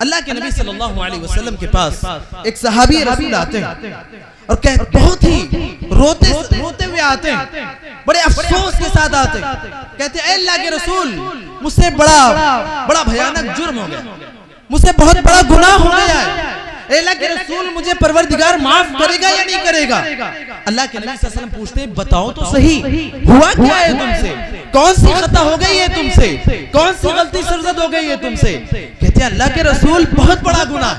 अल्लाह के नबी सल्लल्लाहु अलैहि वसल्लम के पास एक सहाबी रसूल आते हैं और कहते बहुत ही रोते हुए आते हैं, बड़े अफसोस के साथ आते हैं। कहते हैं अल्लाह के रसूल, मुझसे बड़ा भयानक जुर्म हो गया, मुझसे बहुत बड़ा गुनाह हो गया है। अल्लाह के रसूल, मुझे परवरदिगार माफ करेगा या नहीं करेगा? अल्लाह के नबी सल्लल्लाहु अलैहि वसल्लम पूछते हैं बताओ तो सही, हुआ क्या है तुमसे? कौन सी खता हो गई है तुमसे? कौन सी गलती सरजद हो गई है तुमसे? कहते हैं अल्लाह के रसूल बहुत बड़ा गुनाह।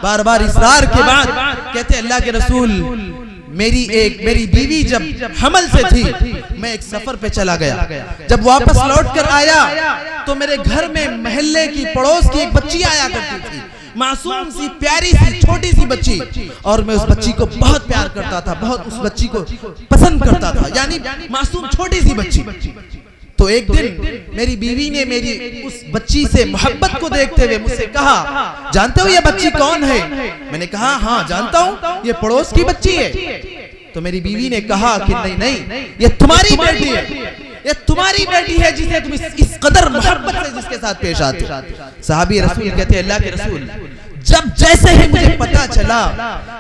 बार बार इसरार के बाद कहते हैं अल्लाह के रसूल, मेरी बीवी जब हमल से थी, मैं एक सफर पे चला गया। जब वापस लौट कर आया तो मेरे घर में मोहल्ले की पड़ोस की एक बच्ची आया करती थी, मासूम सी प्यारी सी छोटी सी बच्ची, और मैं उस बच्ची को बहुत प्यार करता था, बहुत उस बच्ची को पसंद करता था, यानी मासूम छोटी सी बच्ची। तो एक दिन मेरी बीवी ने मेरी उस बच्ची से मोहब्बत को देखते हुए मुझसे कहा, जानते हो ये बच्ची कौन है? मैंने कहा हाँ जानता हूँ, ये पड़ोस की बच्ची है। तो मेरी बीवी ने कहा कि नहीं, ये तुम्हारी बेटी है, ये तुम्हारी बेटी है जिसे तुम इस कदर मोहब्बत से जिसके साथ पेश आते हो। सहाबी रसूल कहते हैं अल्लाह के रसूल, जब जैसे ही मुझे पता चला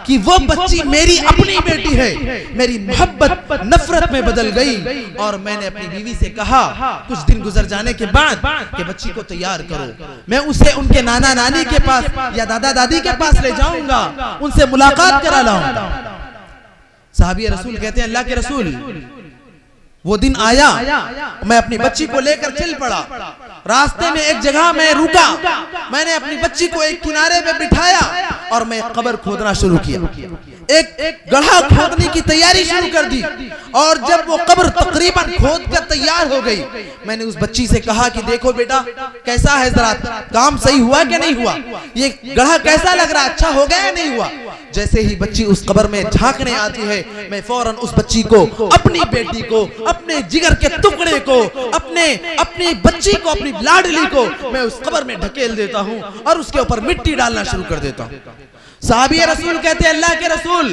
कि वो बच्ची मेरी अपनी बेटी है, मेरी मोहब्बत नफरत में बदल गई और मैंने अपनी बीवी से कहा कुछ दिन गुजर जाने के बाद कि बच्ची को तैयार करो, मैं उसे उनके नाना नानी के पास या दादा दादी के पास ले जाऊंगा, उनसे मुलाकात करा लाऊंगा। सहाबी रसूल कहते हैं अल्लाह के रसूल, वो दिन आया, मैं अपनी बच्ची को लेकर चल पड़ा। रास्ते में एक जगह मैं रुका, मैंने अपनी बच्ची को एक किनारे पे बिठाया और मैं कब्र खोदना शुरू किया। एक गड्ढा खोदने की तैयारी शुरू कर दी और जब वो कब्र तकरीबन खोद कर तैयार हो गई, मैंने उस बच्ची से कहा कि देखो बेटा कैसा है, जरा काम सही हुआ कि नहीं हुआ, ये गड्ढा कैसा लग रहा, अच्छा हो गया या नहीं हुआ? जैसे ही बच्ची उस कब्र में झांकने आती है, मैं फौरन उस बच्ची को, अपनी बेटी को, अपने जिगर के टुकड़े को, अपनी बच्ची को, अपनी लाडली को मैं उस कब्र में ढकेल देता हूं और उसके ऊपर मिट्टी डालना शुरू कर देता हूं। साहबी रसूल कहते हैं अल्लाह के रसूल,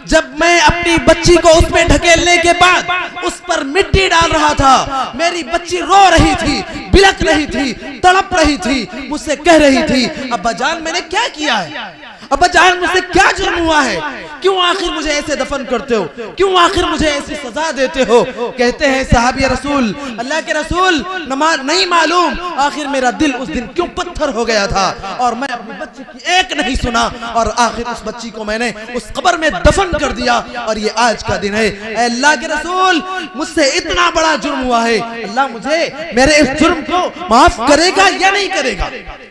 जब मैं अपनी बच्ची को उसमें ढकेलने के बाद उस पर मिट्टी डाल रहा था, मेरी बच्ची रो रही थी, बिलक रही थी, तड़प रही थी, मुझसे कह रही थी अब्बा जान मैंने क्या किया है, अब्बा जान मुझसे क्या जुर्म हुआ है, क्यों आखिर मुझे ऐसे दफन करते हो, क्यों आखिर मुझे ऐसी सजा देते हो? कहते हैं साहबी रसूल, अल्लाह के रसूल नहीं मालूम आखिर मेरा दिल उस दिन क्यों पत्थर हो गया था और मैं अपनी बच्ची की एक नहीं सुना और आखिर उस बच्ची को मैंने उस कब्र में दफन कर दिया और ये आज का दिन है। अल्लाह के रसूल, मुझसे इतना बड़ा जुर्म हुआ है, अल्लाह मुझे मेरे इस जुर्म को माफ करेगा या नहीं करेगा?